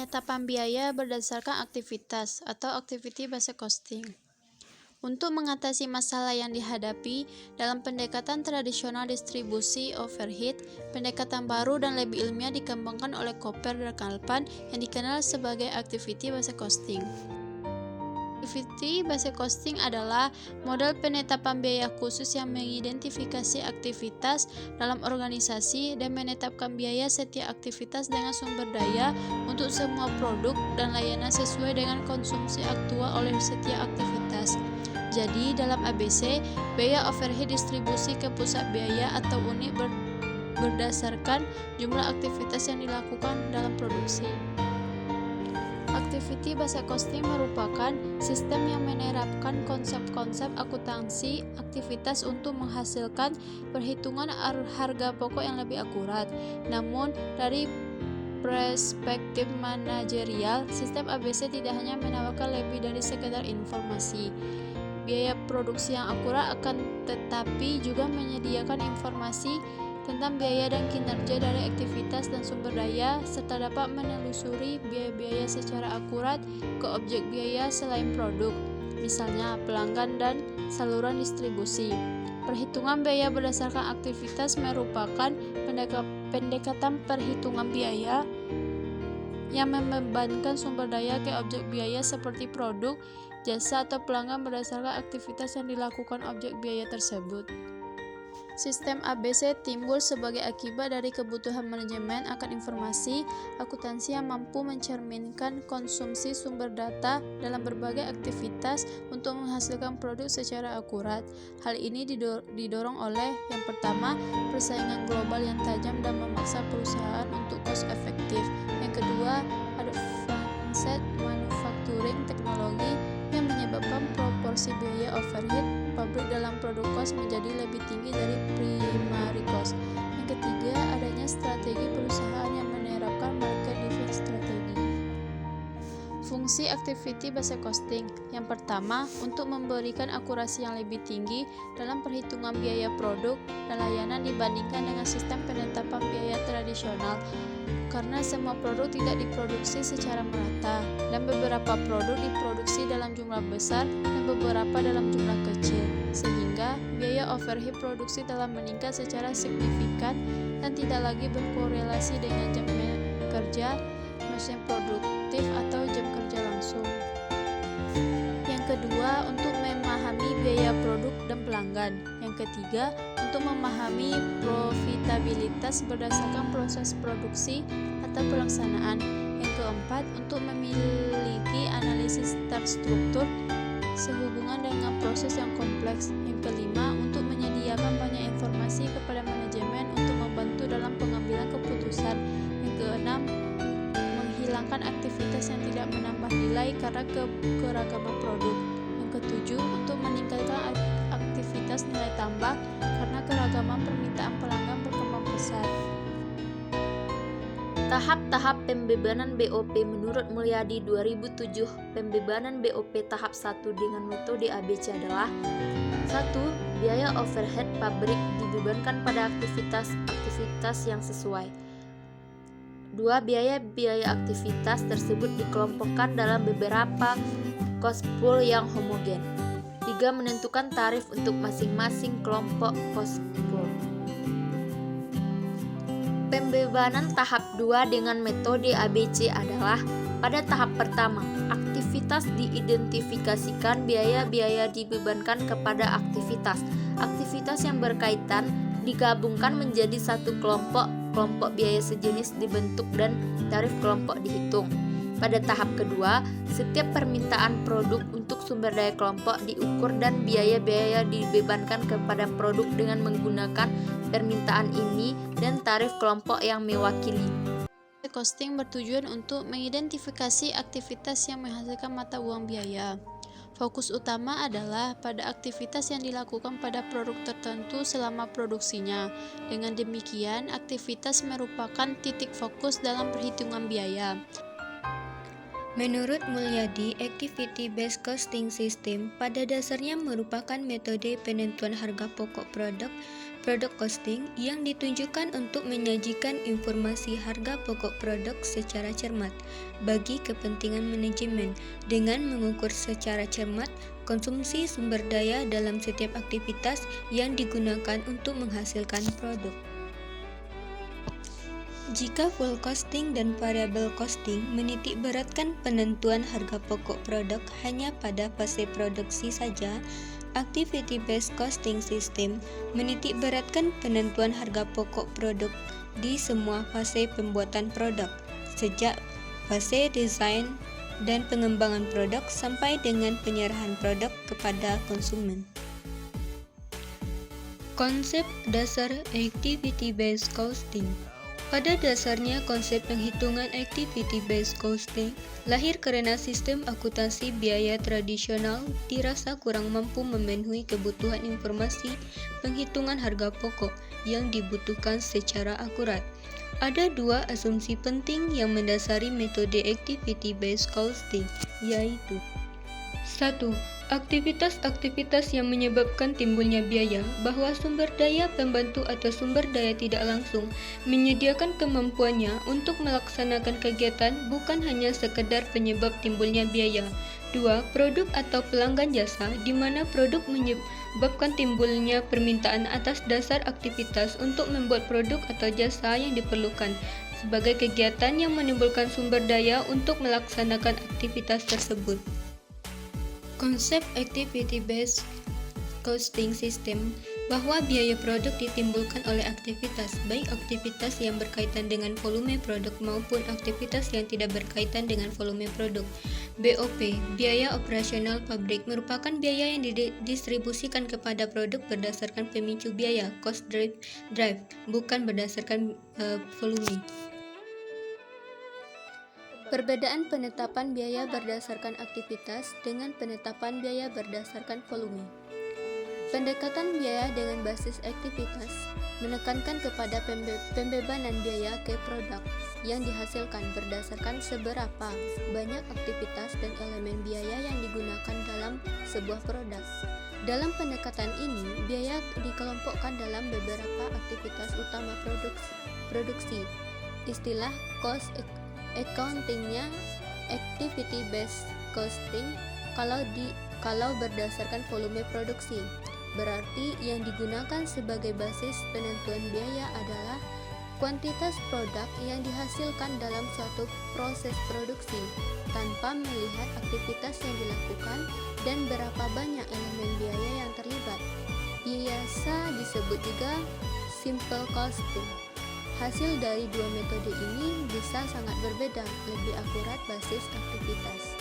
penetapan biaya berdasarkan aktivitas atau activity based costing. Untuk mengatasi masalah yang dihadapi dalam pendekatan tradisional distribusi overhead, pendekatan baru dan lebih ilmiah dikembangkan oleh Cooper dan Kalpan yang dikenal sebagai activity based costing. Activity based costing adalah model penetapan biaya khusus yang mengidentifikasi aktivitas dalam organisasi dan menetapkan biaya setiap aktivitas dengan sumber daya untuk semua produk dan layanan sesuai dengan konsumsi aktual oleh setiap aktivitas. Jadi, dalam ABC, biaya overhead distribusi ke pusat biaya atau unit berdasarkan jumlah aktivitas yang dilakukan dalam produksi. Activity based costing merupakan sistem yang menerapkan konsep-konsep akuntansi aktivitas untuk menghasilkan perhitungan harga pokok yang lebih akurat. Namun, dari perspektif manajerial, sistem ABC tidak hanya menawarkan lebih dari sekedar informasi biaya produksi yang akurat, akan tetapi juga menyediakan informasi tentang biaya dan kinerja dari aktivitas dan sumber daya, serta dapat menelusuri biaya-biaya secara akurat ke objek biaya selain produk, misalnya pelanggan dan saluran distribusi. Perhitungan biaya berdasarkan aktivitas merupakan pendekatan perhitungan biaya yang membebankan sumber daya ke objek biaya seperti produk, jasa, atau pelanggan berdasarkan aktivitas yang dilakukan objek biaya tersebut. Sistem ABC timbul sebagai akibat dari kebutuhan manajemen akan informasi akuntansi yang mampu mencerminkan konsumsi sumber data dalam berbagai aktivitas untuk menghasilkan produk secara akurat. Hal ini didorong oleh yang pertama, persaingan global yang tajam dan memaksa perusahaan untuk cost efektif. Yang kedua, advanced manufacturing teknologi yang menyebabkan proporsi biaya overhead pabrik dalam produk cost menjadi lebih tinggi dari primary cost. Yang ketiga, adanya strategi perusahaan yang menerapkan market defense strategi. Fungsi activity based costing. Yang pertama, untuk memberikan akurasi yang lebih tinggi dalam perhitungan biaya produk dan layanan dibandingkan dengan sistem penetapan biaya tradisional. Karena semua produk tidak diproduksi secara merata, dan beberapa produk diproduksi dalam jumlah besar dan beberapa dalam jumlah kecil, sehingga biaya overhead produksi telah meningkat secara signifikan dan tidak lagi berkorelasi dengan jam kerja mesin produktif atau jam kerja langsung. Yang kedua, untuk memahami biaya produk dan pelanggan. Yang ketiga, untuk memahami profitabilitas berdasarkan proses produksi atau pelaksanaan. Yang keempat, untuk memiliki analisis terstruktur sehubungan dengan proses yang kompleks. Yang kelima, untuk menyediakan banyak informasi kepada manajemen untuk membantu dalam pengambilan keputusan. Yang keenam, menghilangkan aktivitas yang tidak menambah nilai karena keragaman produk. Yang ketujuh, untuk meningkatkan aktivitas nilai tambah karena keragaman permintaan pelanggan berkembang pesat. Tahap-tahap pembebanan BOP menurut Mulyadi 2007. Pembebanan BOP tahap 1 dengan metode ABC adalah: 1. Biaya overhead pabrik dibebankan pada aktivitas yang sesuai. 2. Biaya-biaya aktivitas tersebut dikelompokkan dalam beberapa cost pool yang homogen. 3. Menentukan tarif untuk masing-masing kelompok cost pool. Pembebanan tahap 2 dengan metode ABC adalah: pada tahap pertama, aktivitas diidentifikasikan, biaya-biaya dibebankan kepada aktivitas. Aktivitas yang berkaitan digabungkan menjadi satu kelompok biaya sejenis dibentuk dan tarif kelompok dihitung. Pada tahap kedua, setiap permintaan produk untuk sumber daya kelompok diukur dan biaya-biaya dibebankan kepada produk dengan menggunakan permintaan ini dan tarif kelompok yang mewakili. Costing bertujuan untuk mengidentifikasi aktivitas yang menghasilkan mata uang biaya. Fokus utama adalah pada aktivitas yang dilakukan pada produk tertentu selama produksinya. Dengan demikian, aktivitas merupakan titik fokus dalam perhitungan biaya. Menurut Mulyadi, Activity Based Costing System pada dasarnya merupakan metode penentuan harga pokok produk Product costing yang ditunjukkan untuk menyajikan informasi harga pokok produk secara cermat bagi kepentingan manajemen dengan mengukur secara cermat konsumsi sumber daya dalam setiap aktivitas yang digunakan untuk menghasilkan produk. Jika full costing dan variable costing menitik beratkan penentuan harga pokok produk hanya pada fase produksi saja, activity based costing system menitik beratkan penentuan harga pokok produk di semua fase pembuatan produk, sejak fase desain dan pengembangan produk sampai dengan penyerahan produk kepada konsumen. Konsep dasar activity based costing. Pada dasarnya, konsep penghitungan activity-based costing lahir karena sistem akuntansi biaya tradisional dirasa kurang mampu memenuhi kebutuhan informasi penghitungan harga pokok yang dibutuhkan secara akurat. Ada dua asumsi penting yang mendasari metode activity-based costing, yaitu 1. Aktivitas-aktivitas yang menyebabkan timbulnya biaya, bahwa sumber daya pembantu atau sumber daya tidak langsung menyediakan kemampuannya untuk melaksanakan kegiatan bukan hanya sekedar penyebab timbulnya biaya. 2. Produk atau pelanggan jasa, di mana produk menyebabkan timbulnya permintaan atas dasar aktivitas untuk membuat produk atau jasa yang diperlukan sebagai kegiatan yang menimbulkan sumber daya untuk melaksanakan aktivitas tersebut. Konsep activity-based costing system bahwa biaya produk ditimbulkan oleh aktivitas, baik aktivitas yang berkaitan dengan volume produk maupun aktivitas yang tidak berkaitan dengan volume produk. BOP, biaya operasional pabrik, merupakan biaya yang didistribusikan kepada produk berdasarkan pemicu biaya, cost drive, bukan berdasarkan volume. Perbedaan penetapan biaya berdasarkan aktivitas dengan penetapan biaya berdasarkan volume. Pendekatan biaya dengan basis aktivitas menekankan kepada pembebanan biaya ke produk yang dihasilkan berdasarkan seberapa banyak aktivitas dan elemen biaya yang digunakan dalam sebuah produk. Dalam pendekatan ini, biaya dikelompokkan dalam beberapa aktivitas utama produksi. Istilah cost accountingnya activity based costing kalau berdasarkan volume produksi. Berarti yang digunakan sebagai basis penentuan biaya adalah kuantitas produk yang dihasilkan dalam suatu proses produksi tanpa melihat aktivitas yang dilakukan dan berapa banyak elemen biaya yang terlibat. Biasa disebut juga simple costing. Hasil dari dua metode ini bisa sangat berbeda, lebih akurat basis aktivitas.